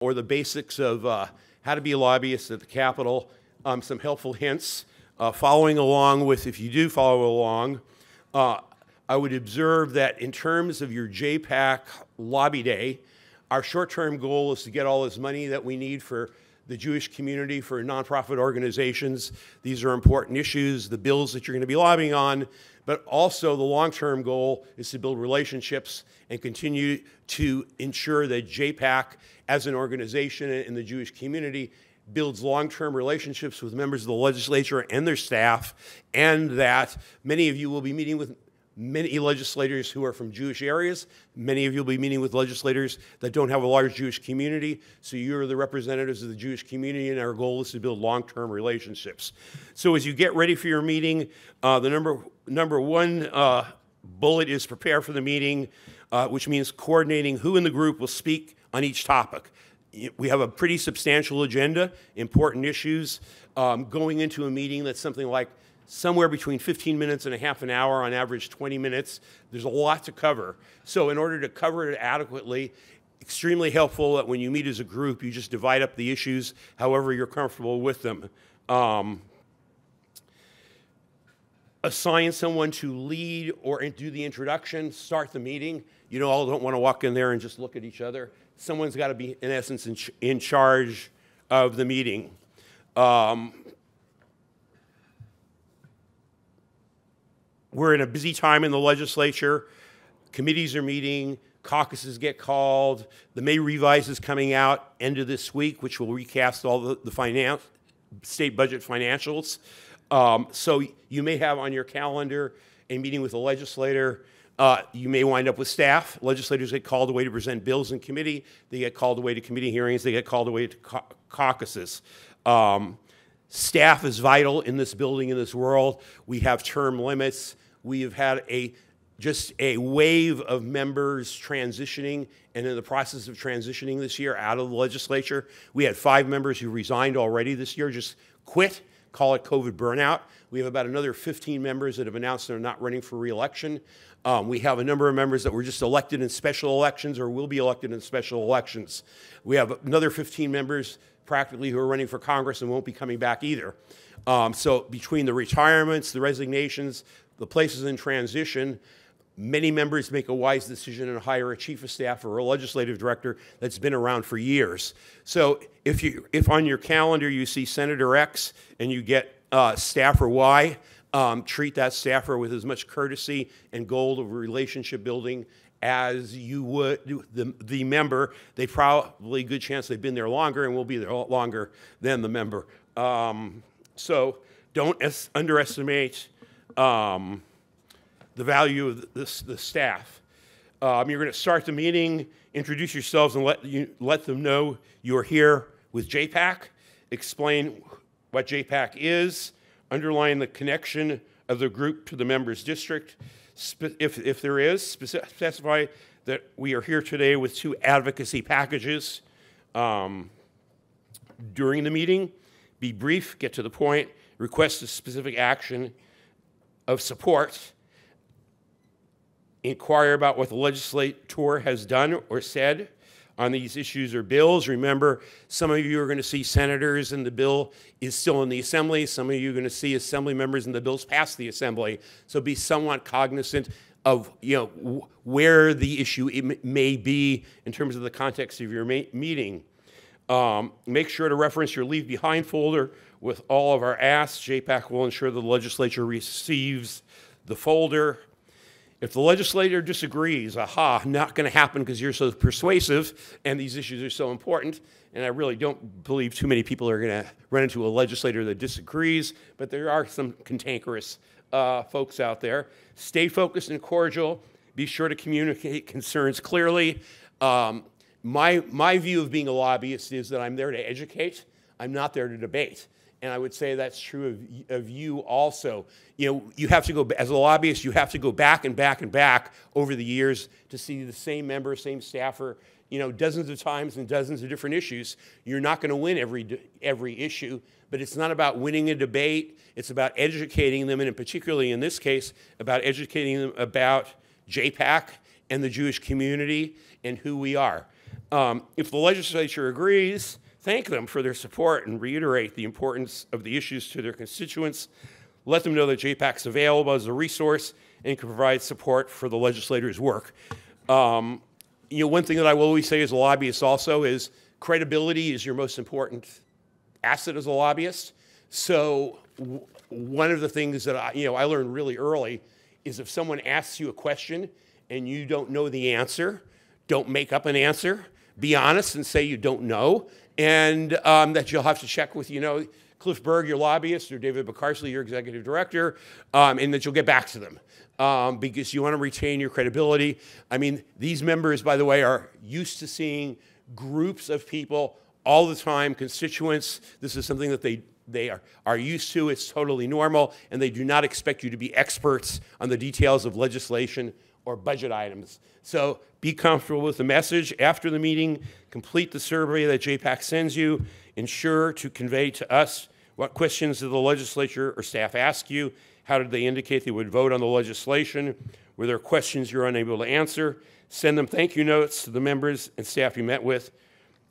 or the basics of how to be a lobbyist at the Capitol, some helpful hints. Following along with, if you do follow along, I would observe that in terms of your JPAC lobby day, our short-term goal is to get all this money that we need for the Jewish community, for nonprofit organizations. These are important issues, the bills that you're going to be lobbying on, but also the long-term goal is to build relationships and continue to ensure that JPAC as an organization in the Jewish community builds long-term relationships with members of the legislature and their staff, and that many of you will be meeting with many legislators who are from Jewish areas. Many of you will be meeting with legislators that don't have a large Jewish community. So you're the representatives of the Jewish community, and our goal is to build long-term relationships. So as you get ready for your meeting, the number one bullet is prepare for the meeting, which means coordinating who in the group will speak on each topic. We have a pretty substantial agenda, important issues, going into a meeting that's something like somewhere between 15 minutes and a half an hour, on average 20 minutes. There's a lot to cover. So in order to cover it adequately, extremely helpful that when you meet as a group, you just divide up the issues however you're comfortable with them. Assign someone to lead or do the introduction, start the meeting. You all don't want to walk in there and just look at each other. Someone's got to be, in essence, in charge of the meeting. We're in a busy time in the legislature. Committees are meeting, caucuses get called. The May revise is coming out end of this week, which will recast all the state budget financials. So you may have on your calendar a meeting with a legislator. You may wind up with staff. Legislators get called away to present bills in committee. They get called away to committee hearings. They get called away to caucuses. Staff is vital in this building, in this world. We have term limits. We have had just a wave of members transitioning, and in the process of transitioning this year out of the legislature. We had 5 members who resigned already this year, just quit, call it COVID burnout. We have about another 15 members that have announced they're not running for re-election. We have a number of members that were just elected in special elections or will be elected in special elections. We have another 15 members practically who are running for Congress and won't be coming back either. So between the retirements, the resignations, the places in transition, many members make a wise decision and hire a chief of staff or a legislative director that's been around for years. So if on your calendar you see Senator X and you get staffer Y, treat that staffer with as much courtesy and goal of relationship building as you would the member. They probably, good chance they've been there longer and will be there longer than the member. So don't underestimate the value of the staff. You're going to start the meeting, introduce yourselves, and let them know you're here with JPAC. Explain what JPAC is, underline the connection of the group to the member's district. If there is, specify that we are here today with 2 advocacy packages. During the meeting, be brief, get to the point, request a specific action of support, inquire about what the legislator has done or said on these issues or bills. Remember, some of you are going to see senators and the bill is still in the assembly. Some of you are going to see assembly members and the bill's past the assembly. So be somewhat cognizant of where the issue may be in terms of the context of your meeting. Make sure to reference your Leave Behind folder with all of our asks. JPAC will ensure the legislature receives the folder. If the legislator disagrees, not going to happen because you're so persuasive and these issues are so important, and I really don't believe too many people are going to run into a legislator that disagrees, but there are some cantankerous folks out there. Stay focused and cordial. Be sure to communicate concerns clearly. My view of being a lobbyist is that I'm there to educate. I'm not there to debate. And I would say that's true of you also. You have to go, as a lobbyist, you have to go back and back and back over the years to see the same member, same staffer, dozens of times and dozens of different issues. You're not going to win every issue, but it's not about winning a debate. It's about educating them, and particularly in this case, about educating them about JPAC and the Jewish community and who we are. If the legislature agrees, thank them for their support and reiterate the importance of the issues to their constituents. Let them know that JPAC is available as a resource and can provide support for the legislator's work. One thing that I will always say as a lobbyist also is credibility is your most important asset as a lobbyist. So one of the things that I learned really early is if someone asks you a question and you don't know the answer, don't make up an answer. Be honest and say you don't know, and that you'll have to check with, Cliff Berg, your lobbyist, or David Bacarsley, your executive director, and that you'll get back to them because you want to retain your credibility. I mean, these members, by the way, are used to seeing groups of people all the time, constituents. This is something that they are used to. It's totally normal, and they do not expect you to be experts on the details of legislation or budget items. So be comfortable with the message. After the meeting, complete the survey that JPAC sends you. Ensure to convey to us what questions did the legislature or staff ask you? How did they indicate they would vote on the legislation? Were there questions you're unable to answer? Send them thank you notes to the members and staff you met with.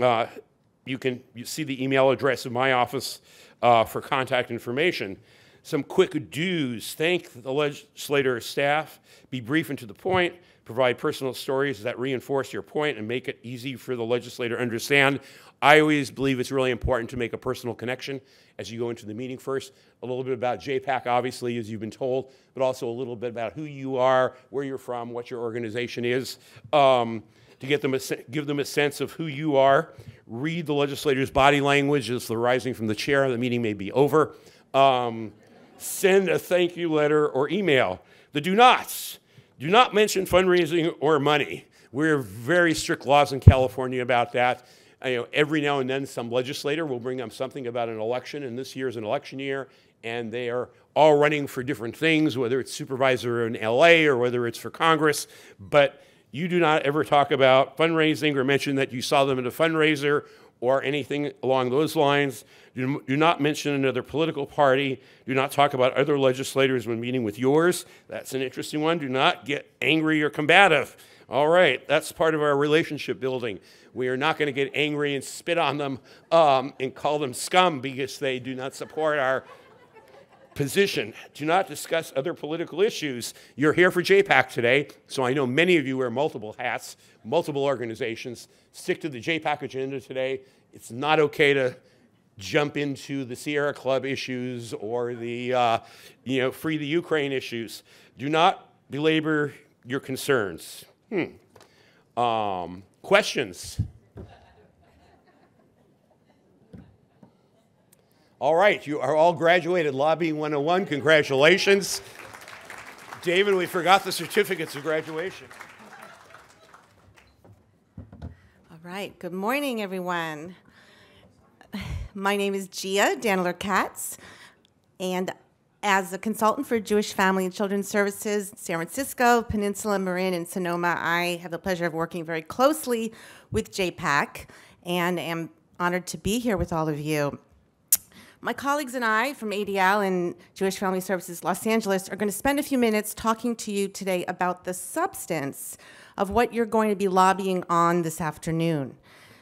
You see the email address of my office for contact information. Some quick do's: thank the legislator or staff, be brief and to the point, provide personal stories that reinforce your point and make it easy for the legislator to understand. I always believe it's really important to make a personal connection as you go into the meeting first. A little bit about JPAC, obviously, as you've been told, but also a little bit about who you are, where you're from, what your organization is, to give them a sense of who you are. Read the legislator's body language as they're rising from the chair. The meeting may be over. Send a thank you letter or email. The do nots. Do not mention fundraising or money. We're very strict laws in California about that. Every now and then some legislator will bring up something about an election, and this year is an election year, and they are all running for different things, whether it's supervisor in LA or whether it's for Congress. But you do not ever talk about fundraising or mention that you saw them at a fundraiser or anything along those lines. Do not mention another political party. Do not talk about other legislators when meeting with yours. That's an interesting one. Do not get angry or combative. All right, that's part of our relationship building. We are not going to get angry and spit on them and call them scum because they do not support our position. Do not discuss other political issues. You're here for JPAC today, so I know many of you wear multiple hats, multiple organizations. Stick to the JPAC agenda today. It's not okay to jump into the Sierra Club issues or the Free the Ukraine issues. Do not belabor your concerns. Questions? All right, you are all graduated Lobbying 101. Congratulations. David, we forgot the certificates of graduation. All right, good morning, everyone. My name is Gia Daniller-Katz, and as a consultant for Jewish Family and Children's Services, San Francisco, Peninsula, Marin, and Sonoma, I have the pleasure of working very closely with JPAC and am honored to be here with all of you. My colleagues and I from ADL and Jewish Family Services Los Angeles are going to spend a few minutes talking to you today about the substance of what you're going to be lobbying on this afternoon.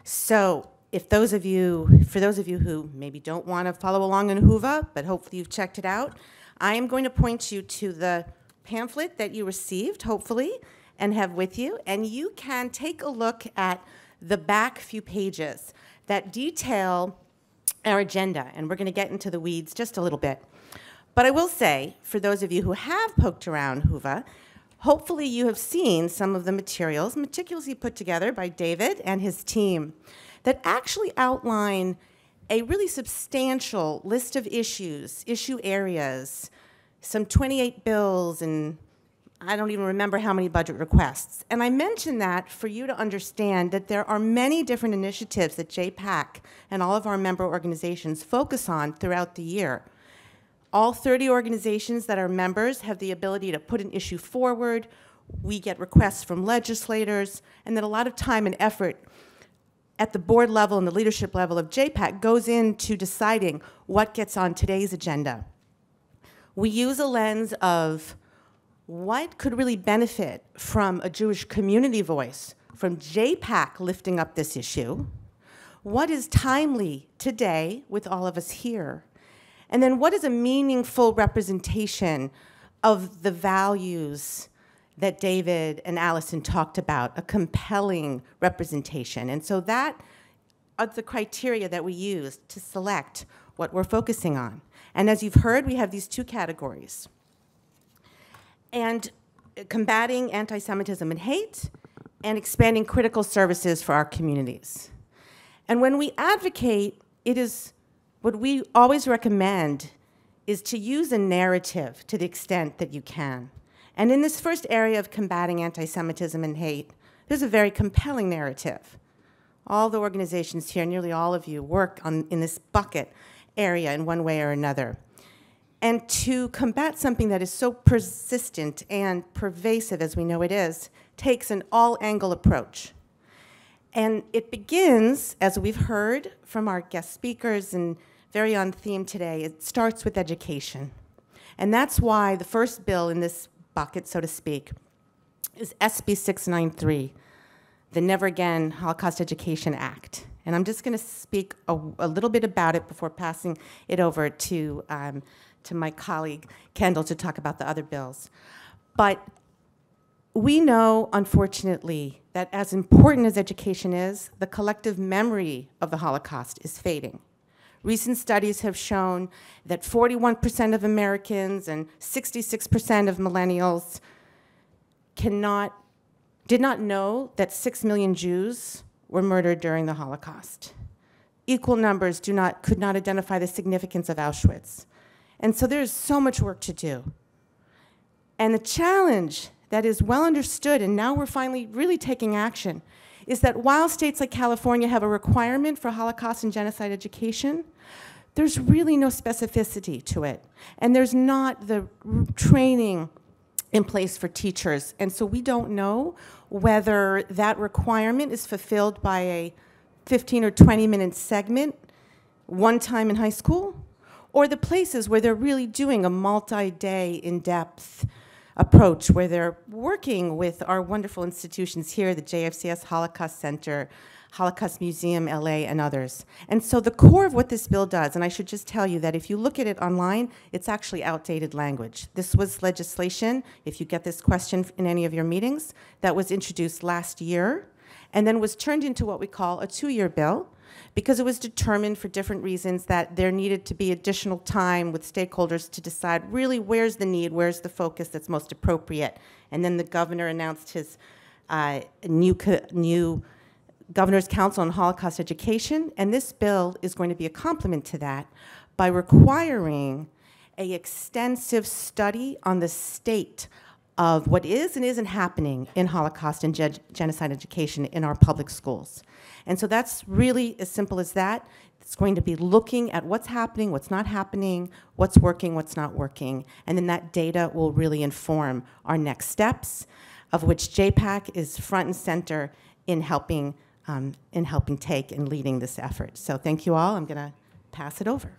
So, for those of you who maybe don't want to follow along in Whova, but hopefully you've checked it out, I am going to point you to the pamphlet that you received, hopefully, and have with you, and you can take a look at the back few pages that detail our agenda, and we're going to get into the weeds just a little bit. But I will say, for those of you who have poked around Whova, hopefully you have seen some of the materials meticulously put together by David and his team that actually outline a really substantial list of issues, issue areas, some 28 bills, and I don't even remember how many budget requests. And I mention that for you to understand that there are many different initiatives that JPAC and all of our member organizations focus on throughout the year. All 30 organizations that are members have the ability to put an issue forward. We get requests from legislators, and then a lot of time and effort at the board level and the leadership level of JPAC goes into deciding what gets on today's agenda. We use a lens of what could really benefit from a Jewish community voice from JPAC lifting up this issue? What is timely today with all of us here? And then what is a meaningful representation of the values that David and Allison talked about, a compelling representation? And so that are the criteria that we use to select what we're focusing on. And as you've heard, we have these two categories. And combating anti-Semitism and hate, and expanding critical services for our communities. And when we advocate, it is what we always recommend is to use a narrative to the extent that you can. And in this first area of combating anti-Semitism and hate, there's a very compelling narrative. All the organizations here, nearly all of you, work in this bucket area in one way or another. And to combat something that is so persistent and pervasive as we know it is, takes an all-angle approach. And it begins, as we've heard from our guest speakers and very on theme today, it starts with education. And that's why the first bill in this bucket, so to speak, is SB 693, the Never Again Holocaust Education Act. And I'm just going to speak a little bit about it before passing it over to my colleague, Kendall, to talk about the other bills. But we know, unfortunately, that as important as education is, the collective memory of the Holocaust is fading. Recent studies have shown that 41% of Americans and 66% of millennials did not know that 6 million Jews were murdered during the Holocaust. Equal numbers could not identify the significance of Auschwitz. And so there's so much work to do. And the challenge that is well understood, and now we're finally really taking action, is that while states like California have a requirement for Holocaust and genocide education, there's really no specificity to it. And there's not the training in place for teachers. And so we don't know whether that requirement is fulfilled by a 15 or 20-minute segment one time in high school, or the places where they're really doing a multi-day, in-depth approach, where they're working with our wonderful institutions here, the JFCS Holocaust Center, Holocaust Museum LA, and others. And so the core of what this bill does, and I should just tell you that if you look at it online, it's actually outdated language. This was legislation, if you get this question in any of your meetings, that was introduced last year, and then was turned into what we call a 2-year bill, because it was determined for different reasons that there needed to be additional time with stakeholders to decide really where's the need, where's the focus that's most appropriate. And then the governor announced his new Governor's Council on Holocaust Education, and this bill is going to be a complement to that by requiring an extensive study on the state of what is and isn't happening in Holocaust and genocide education in our public schools. And so that's really as simple as that. It's going to be looking at what's happening, what's not happening, what's working, what's not working, and then that data will really inform our next steps, of which JPAC is front and center in helping take and leading this effort. So thank you all. I'm going to pass it over.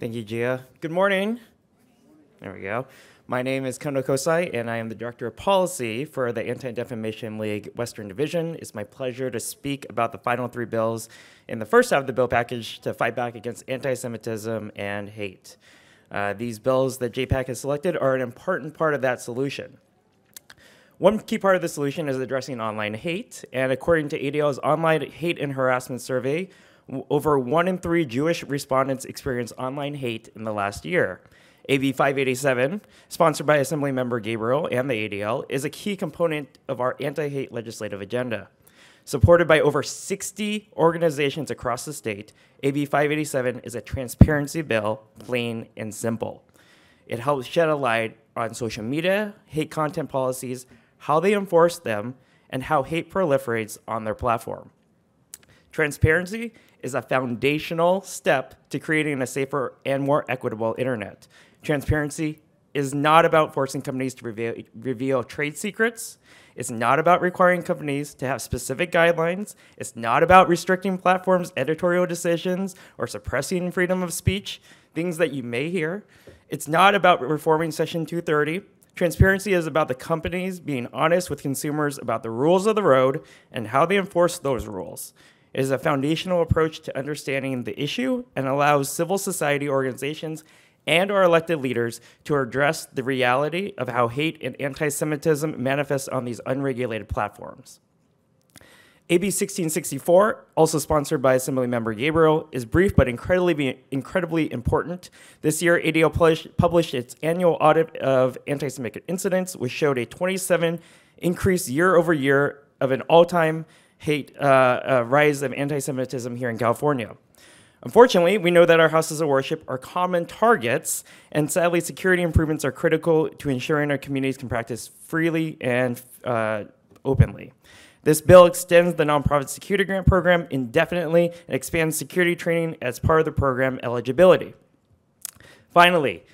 Thank you, Gia. Good morning. There we go. My name is Kendall Kosai, and I am the Director of Policy for the Anti-Defamation League Western Division. It's my pleasure to speak about the final 3 bills in the first half of the bill package to fight back against anti-Semitism and hate. These bills that JPAC has selected are an important part of that solution. One key part of the solution is addressing online hate, and according to ADL's Online Hate and Harassment Survey, over 1 in 3 Jewish respondents experienced online hate in the last year. AB 587, sponsored by Assemblymember Gabriel and the ADL, is a key component of our anti-hate legislative agenda. Supported by over 60 organizations across the state, AB 587 is a transparency bill, plain and simple. It helps shed a light on social media, hate content policies, how they enforce them, and how hate proliferates on their platform. Transparency is a foundational step to creating a safer and more equitable internet. Transparency is not about forcing companies to reveal trade secrets. It's not about requiring companies to have specific guidelines. It's not about restricting platforms' editorial decisions or suppressing freedom of speech, things that you may hear. It's not about reforming Section 230. Transparency is about the companies being honest with consumers about the rules of the road and how they enforce those rules. It is a foundational approach to understanding the issue and allows civil society organizations and our elected leaders to address the reality of how hate and anti-Semitism manifests on these unregulated platforms. AB 1664, also sponsored by Assemblymember Gabriel, is brief but incredibly important. This year, ADL published its annual audit of anti-Semitic incidents, which showed a 27% increase year over year of an all-time rise of anti-Semitism here in California. Unfortunately, we know that our houses of worship are common targets, and sadly, security improvements are critical to ensuring our communities can practice freely and openly. This bill extends the nonprofit security grant program indefinitely and expands security training as part of the program eligibility. Finally,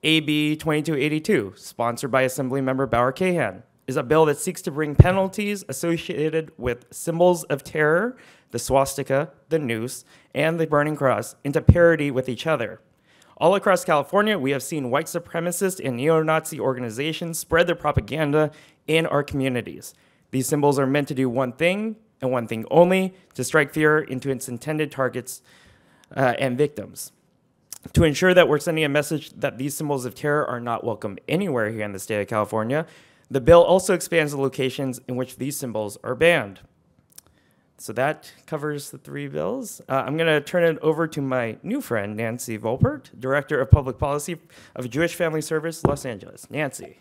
AB 2282, sponsored by Assemblymember Bauer Cahan, is a bill that seeks to bring penalties associated with symbols of terror, the swastika, the noose, and the burning cross, into parity with each other. All across California, we have seen white supremacist and neo-Nazi organizations spread their propaganda in our communities. These symbols are meant to do one thing, and one thing only, to strike fear into its intended targets and victims. To ensure that we're sending a message that these symbols of terror are not welcome anywhere here in the state of California, the bill also expands the locations in which these symbols are banned. So that covers the three bills. I'm going to turn it over to my new friend, Nancy Volpert, Director of Public Policy of Jewish Family Service, Los Angeles. Nancy.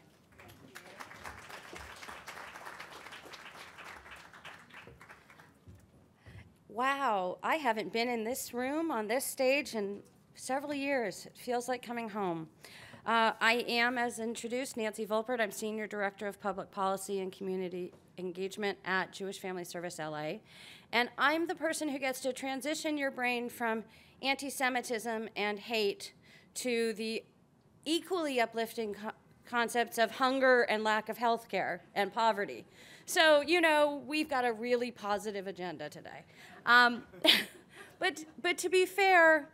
Wow, I haven't been in this room on this stage in several years. It feels like coming home. I am, as introduced, Nancy Volpert. I'm Senior Director of Public Policy and Community Engagement at Jewish Family Service LA. And I'm the person who gets to transition your brain from anti-Semitism and hate to the equally uplifting concepts of hunger and lack of health care and poverty. So, you know, we've got a really positive agenda today. But to be fair,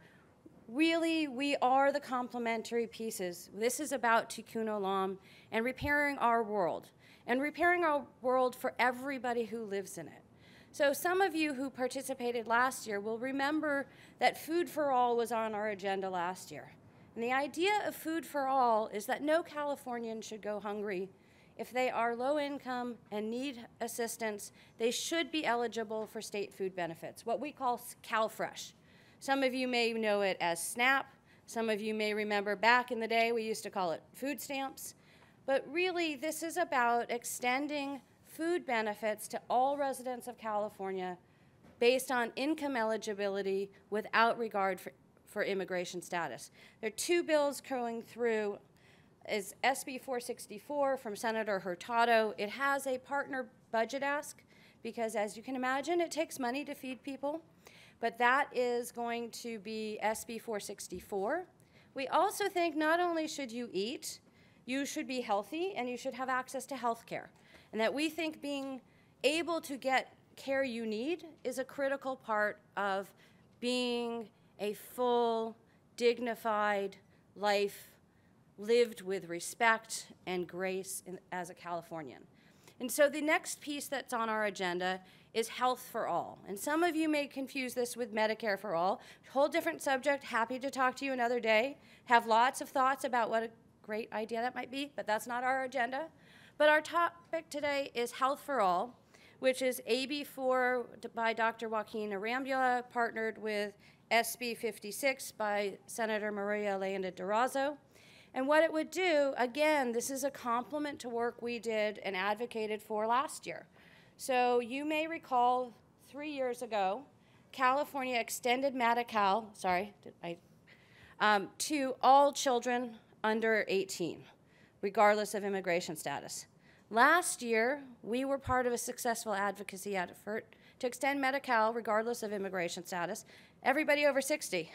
really, we are the complementary pieces. This is about tikkun olam and repairing our world for everybody who lives in it. So some of you who participated last year will remember that Food for All was on our agenda last year. And the idea of Food for All is that no Californian should go hungry. If they are low income and need assistance, they should be eligible for state food benefits, what we call CalFresh. Some of you may know it as SNAP. Some of you may remember back in the day we used to call it food stamps. But really, this is about extending food benefits to all residents of California based on income eligibility without regard for immigration status. There are two bills going through. Is SB 464 from Senator Hurtado. It has a partner budget ask because, as you can imagine, it takes money to feed people. But that is going to be SB 464. We also think not only should you eat, you should be healthy and you should have access to health care. And that we think being able to get care you need is a critical part of being a full, dignified life lived with respect and grace as a Californian. And so the next piece that's on our agenda is health for all. And some of you may confuse this with Medicare for all. Whole different subject, happy to talk to you another day. Have lots of thoughts about what a great idea that might be, but that's not our agenda. But our topic today is health for all, which is AB4 by Dr. Joaquin Arambula, partnered with SB 56 by Senator Maria Elena Durazo. And what it would do, again, this is a complement to work we did and advocated for last year. So you may recall 3 years ago, California extended Medi-Cal, to all children under 18, regardless of immigration status. Last year, we were part of a successful advocacy effort to extend Medi-Cal, regardless of immigration status, everybody over 60.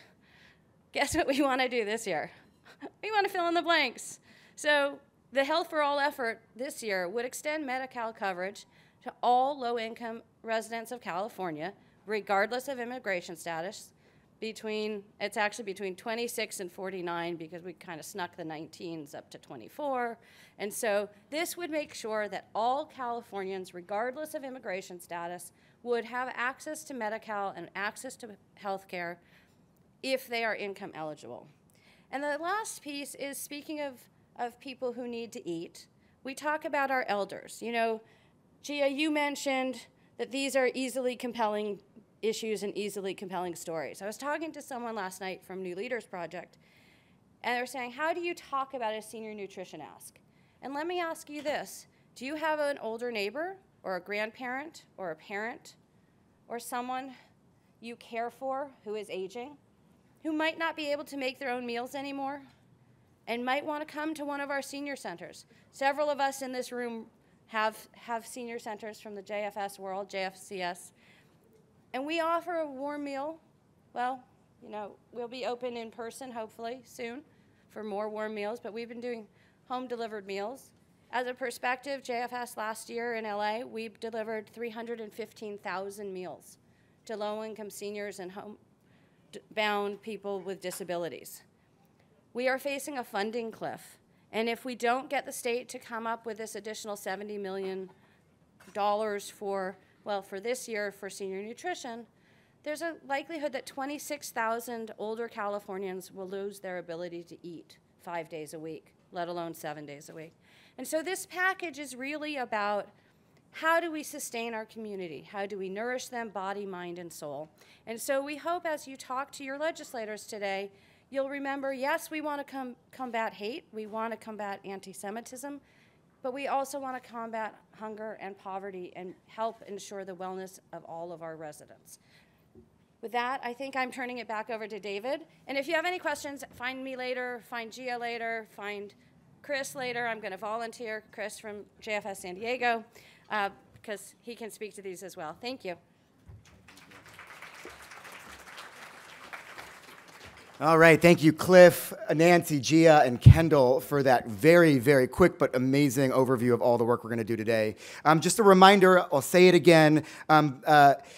Guess what we want to do this year? We want to fill in the blanks. So the Health for All effort this year would extend Medi-Cal coverage to all low-income residents of California, regardless of immigration status. It's actually between 26 and 49 because we kind of snuck the 19s up to 24. And so this would make sure that all Californians, regardless of immigration status, would have access to Medi-Cal and access to health care if they are income eligible. And the last piece is, speaking of people who need to eat, we talk about our elders. You know, Gia, you mentioned that these are easily compelling issues and easily compelling stories. I was talking to someone last night from New Leaders Project, and they were saying, how do you talk about a senior nutrition ask? And let me ask you this. Do you have an older neighbor or a grandparent or a parent or someone you care for who is aging, who might not be able to make their own meals anymore and might want to come to one of our senior centers? Several of us in this room have senior centers from the JFS world, JFCS, and we offer a warm meal. Well, you know, we'll be open in person hopefully soon for more warm meals, but we've been doing home-delivered meals. As a perspective, JFS last year in LA, we delivered 315,000 meals to low-income seniors and homebound people with disabilities. We are facing a funding cliff, and if we don't get the state to come up with this additional $70 million for this year for senior nutrition, there's a likelihood that 26,000 older Californians will lose their ability to eat 5 days a week, let alone 7 days a week. And so this package is really about how do we sustain our community? How do we nourish them, body, mind, and soul? And so we hope as you talk to your legislators today, you'll remember, yes, we want to combat hate, we want to combat anti-Semitism, but we also want to combat hunger and poverty and help ensure the wellness of all of our residents. With that, I think I'm turning it back over to David. And if you have any questions, find me later, find Gia later, find Chris later. I'm going to volunteer Chris from JFS San Diego because he can speak to these as well. Thank you. All right, thank you, Cliff, Nancy, Gia, and Kendall for that very, very quick but amazing overview of all the work we're going to do today. Just a reminder, I'll say it again,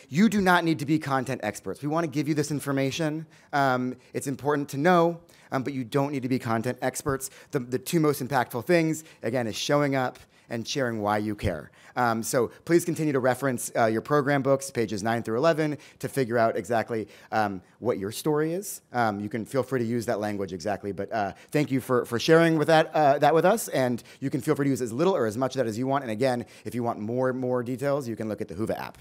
you do not need to be content experts. We want to give you this information. It's important to know, but you don't need to be content experts. The two most impactful things, again, is showing up and sharing why you care. So please continue to reference your program books, pages 9 through 11, to figure out exactly what your story is. You can feel free to use that language exactly, but thank you for sharing with that with us, and you can feel free to use as little or as much of that as you want. And again, if you want more details, you can look at the Whova app.